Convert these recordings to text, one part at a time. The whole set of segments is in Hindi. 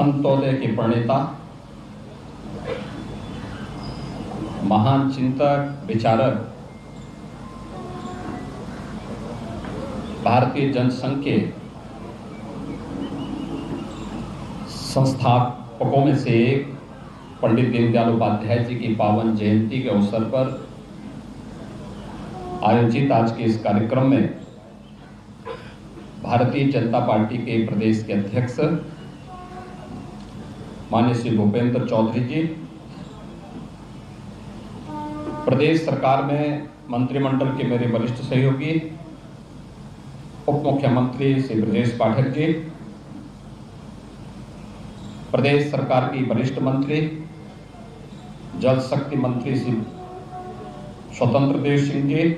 अंत्योदय के प्रणेता, महान चिंतक, विचारक, भारतीय जनसंघ के संस्थापकों में से एक पंडित दीनदयाल उपाध्याय जी की पावन जयंती के अवसर पर आयोजित आज के इस कार्यक्रम में भारतीय जनता पार्टी के प्रदेश के अध्यक्ष माननीय श्री भूपेंद्र चौधरी जी, प्रदेश सरकार में मंत्रिमंडल के मेरे वरिष्ठ सहयोगी उप मुख्यमंत्री श्री ब्रजेश पाठक जी, प्रदेश सरकार की वरिष्ठ मंत्री जल शक्ति मंत्री श्री स्वतंत्र देव सिंह जी,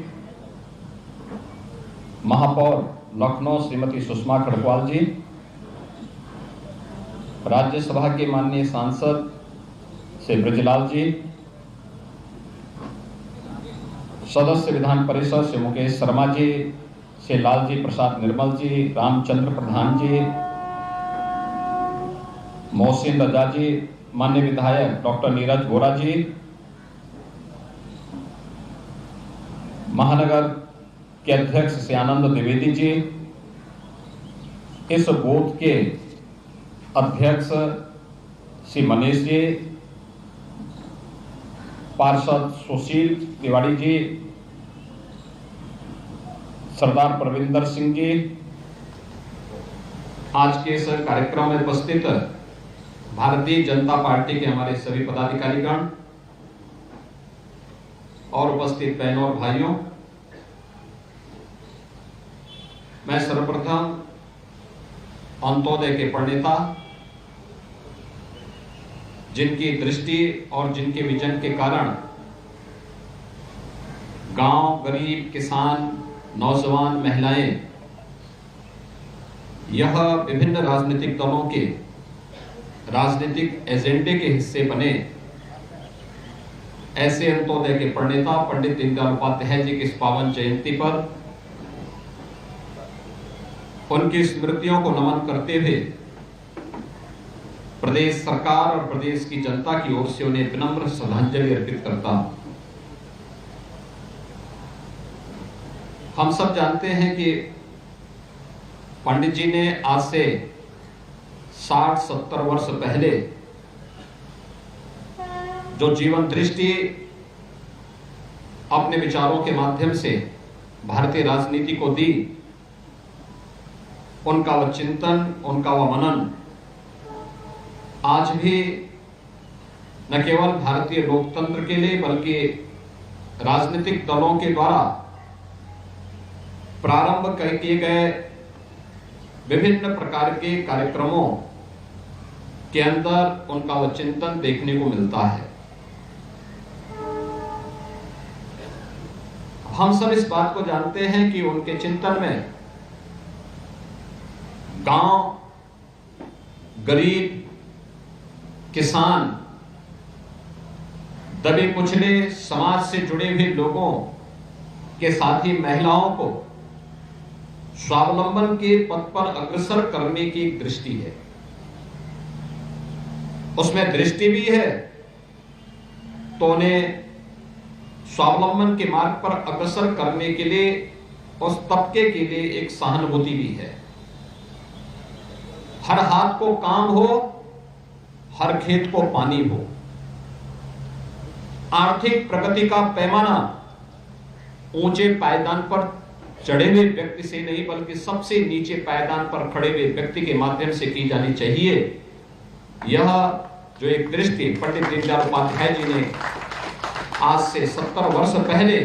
महापौर लखनऊ श्रीमती सुषमा खड़गवाल जी, राज्यसभा के माननीय सांसद श्री ब्रजलाल जी, सदस्य विधान परिषद श्री मुकेश शर्मा जी, श्री लालजी प्रसाद निर्मल जी, रामचंद्र प्रधान जी, मोहसिन रजा जी, माननीय विधायक डॉक्टर नीरज वोरा जी, महानगर के अध्यक्ष श्री आनंद द्विवेदी जी, इस बूथ के अध्यक्ष श्री मनीष जी, पार्षद सुशील तिवारी जी, सरदार प्रविंदर सिंह जी, आज के इस कार्यक्रम में उपस्थित भारतीय जनता पार्टी के हमारे सभी पदाधिकारीगण और उपस्थित बहनों और भाइयों, मैं सर्वप्रथम अंत्योदय के प्रणेता, जिनकी दृष्टि और जिनके विजन के कारण गांव, गरीब, किसान, नौजवान, महिलाएं, यह विभिन्न राजनीतिक दलों के राजनीतिक एजेंडे के हिस्से बने, ऐसे अंत्योदय के प्रणेता पंडित दीनदयाल उपाध्याय जी की इस पावन जयंती पर उनकी स्मृतियों को नमन करते हुए प्रदेश सरकार और प्रदेश की जनता की ओर से उन्हें विनम्र श्रद्धांजलि अर्पित करता हूं। हम सब जानते हैं कि पंडित जी ने आज से 60-70 वर्ष पहले जो जीवन दृष्टि अपने विचारों के माध्यम से भारतीय राजनीति को दी, उनका वह चिंतन, उनका वह मनन आज भी न केवल भारतीय लोकतंत्र के लिए बल्कि राजनीतिक दलों के द्वारा प्रारंभ किए गए विभिन्न प्रकार के कार्यक्रमों के अंदर उनका वह चिंतन देखने को मिलता है। हम सब इस बात को जानते हैं कि उनके चिंतन में गांव, गरीब, किसान, दबे कुचले समाज से जुड़े हुए लोगों के साथ ही महिलाओं को स्वावलंबन के पथ पर अग्रसर करने की एक दृष्टि है। उसमें दृष्टि भी है तो उन्हें स्वावलंबन के मार्ग पर अग्रसर करने के लिए उस तबके के लिए एक सहानुभूति भी है। हर हाथ को काम हो, हर खेत को पानी हो। आर्थिक प्रगति का पैमाना ऊंचे पायदान पर चढ़े हुए व्यक्ति से नहीं बल्कि सबसे नीचे पायदान पर खड़े हुए व्यक्ति के माध्यम से की जानी चाहिए। यह जो एक दृष्टि पंडित दीनदयाल उपाध्याय जी ने आज से 70 वर्ष पहले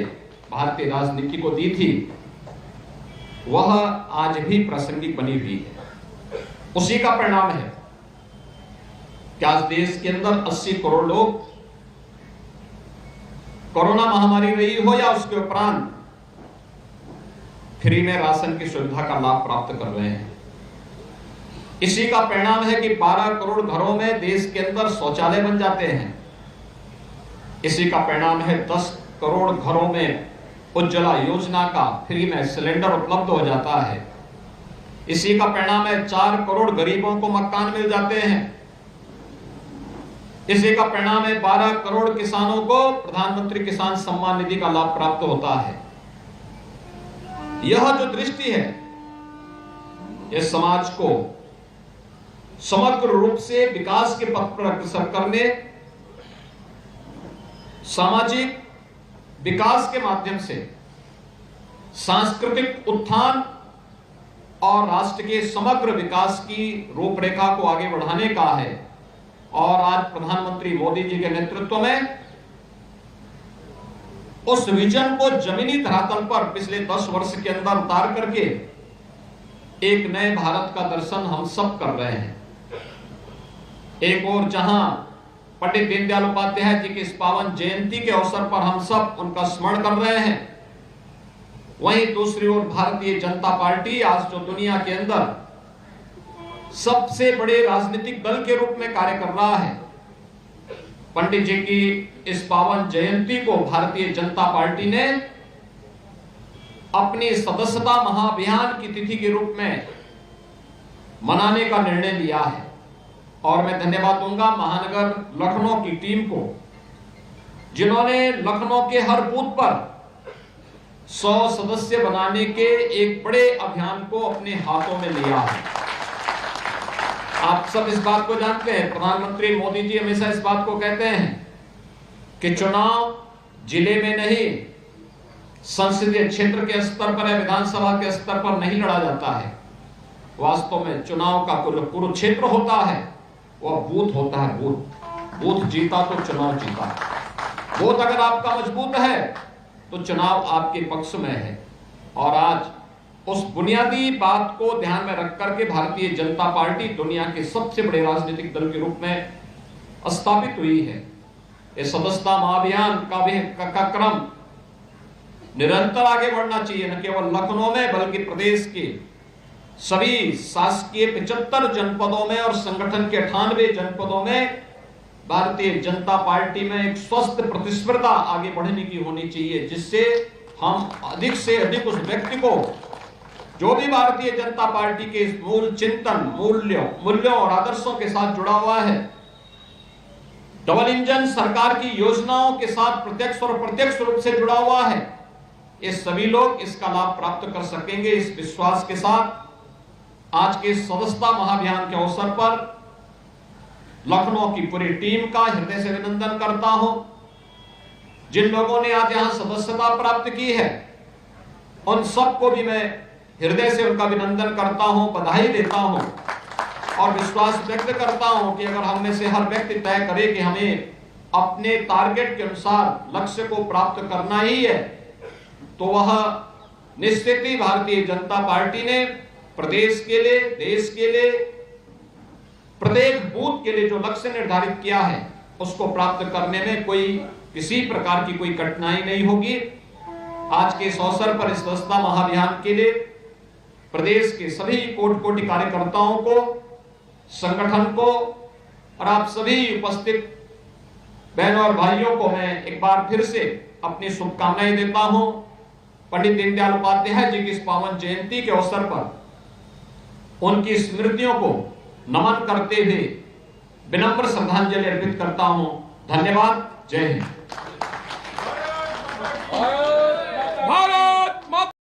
भारतीय राजनीति को दी थी, वह आज भी प्रासंगिक बनी हुई है। उसी का परिणाम है कि आज देश के अंदर 80 करोड़ लोग कोरोना महामारी रही हो या उसके उपरांत फ्री में राशन की सुविधा का लाभ प्राप्त कर रहे हैं। इसी का परिणाम है कि 12 करोड़ घरों में देश के अंदर शौचालय बन जाते हैं। इसी का परिणाम है 10 करोड़ घरों में उज्ज्वला योजना का फ्री में सिलेंडर उपलब्ध हो जाता है। इसी का परिणाम है 4 करोड़ गरीबों को मकान मिल जाते हैं। इसी का परिणाम है 12 करोड़ किसानों को प्रधानमंत्री किसान सम्मान निधि का लाभ प्राप्त होता है। यह जो दृष्टि है, यह समाज को समग्र रूप से विकास के पथ पर अग्रसर करने, सामाजिक विकास के माध्यम से सांस्कृतिक उत्थान और राष्ट्र के समग्र विकास की रूपरेखा को आगे बढ़ाने का है। और आज प्रधानमंत्री मोदी जी के नेतृत्व में उस विजन को जमीनी धरातल पर पिछले 10 वर्ष के अंदर उतार करके एक नए भारत का दर्शन हम सब कर रहे हैं। एक और जहां पंडित दीनदयाल उपाध्याय जी की इस पावन जयंती के अवसर पर हम सब उनका स्मरण कर रहे हैं, वहीं दूसरी ओर भारतीय जनता पार्टी आज जो दुनिया के अंदर सबसे बड़े राजनीतिक दल के रूप में कार्य कर रहा है, पंडित जी की इस पावन जयंती को भारतीय जनता पार्टी ने अपनी सदस्यता महाअभियान की तिथि के रूप में मनाने का निर्णय लिया है। और मैं धन्यवाद दूंगा महानगर लखनऊ की टीम को, जिन्होंने लखनऊ के हर बूथ पर 100 सदस्य बनाने के एक बड़े अभियान को अपने हाथों में लिया है। आप सब इस बात को जानते हैं, प्रधानमंत्री मोदी जी हमेशा इस बात को कहते हैं कि चुनाव जिले में नहीं, संसदीय क्षेत्र के स्तर पर या विधानसभा के स्तर पर नहीं लड़ा जाता है। वास्तव में चुनाव का कुरुक्षेत्र होता है, वह बूथ होता है। बूथ जीता तो चुनाव जीता। बूथ अगर आपका मजबूत है तो चुनाव आपके पक्ष में है। और आज उस बुनियादी बात को ध्यान में रख करके भारतीय जनता पार्टी दुनिया के सबसे बड़े राजनीतिक दल के रूप में स्थापित हुई है। इस सदस्यता महाअभियान का क्रम निरंतर आगे बढ़ना चाहिए, न केवल लखनऊ में बल्कि प्रदेश के सभी शासकीय 75 जनपदों में और संगठन के 98 जनपदों में भारतीय जनता पार्टी में एक स्वस्थ प्रतिस्पर्धा आगे बढ़ने की होनी चाहिए, जिससे हम अधिक से अधिक उस व्यक्ति को जो भी भारतीय जनता पार्टी के इस मूल चिंतन, मूल्यों और आदर्शों के साथ जुड़ा हुआ है, डबल इंजन सरकार की योजनाओं के साथ प्रत्यक्ष और अप्रत्यक्ष रूप से जुड़ा हुआ है, ये सभी लोग इसका लाभ प्राप्त कर सकेंगे। इस विश्वास के साथ आज के सदस्यता महाअभियान के अवसर पर लखनऊ की पूरी टीम का हृदय से अभिनंदन करता हूं। जिन लोगों ने आज यहां सदस्यता प्राप्त की है, उन सबको भी मैं हृदय से उनका अभिनंदन करता हूं, बधाई देता हूं और विश्वास व्यक्त करता हूं कि अगर हम में से हर व्यक्ति तय करे कि हमें अपने टारगेट के अनुसार लक्ष्य को प्राप्त करना ही है, तो वह निश्चित ही भारतीय जनता पार्टी ने प्रदेश के लिए, देश के लिए, प्रत्येक बूथ के लिए जो लक्ष्य निर्धारित किया है उसको प्राप्त करने में किसी प्रकार की कोई कठिनाई नहीं होगी। आज के इस अवसर पर इस सदस्यता महाअभियान के लिए प्रदेश के सभी कोटि कार्यकर्ताओं को, संगठन को और आप सभी उपस्थित बहनों और भाइयों को मैं एक बार फिर से अपनी शुभकामनाएं देता हूं। पंडित दीनदयाल उपाध्याय जी की इस पावन जयंती के अवसर पर उनकी स्मृतियों को नमन करते हुए विनम्र श्रद्धांजलि अर्पित करता हूं। धन्यवाद। जय हिंद।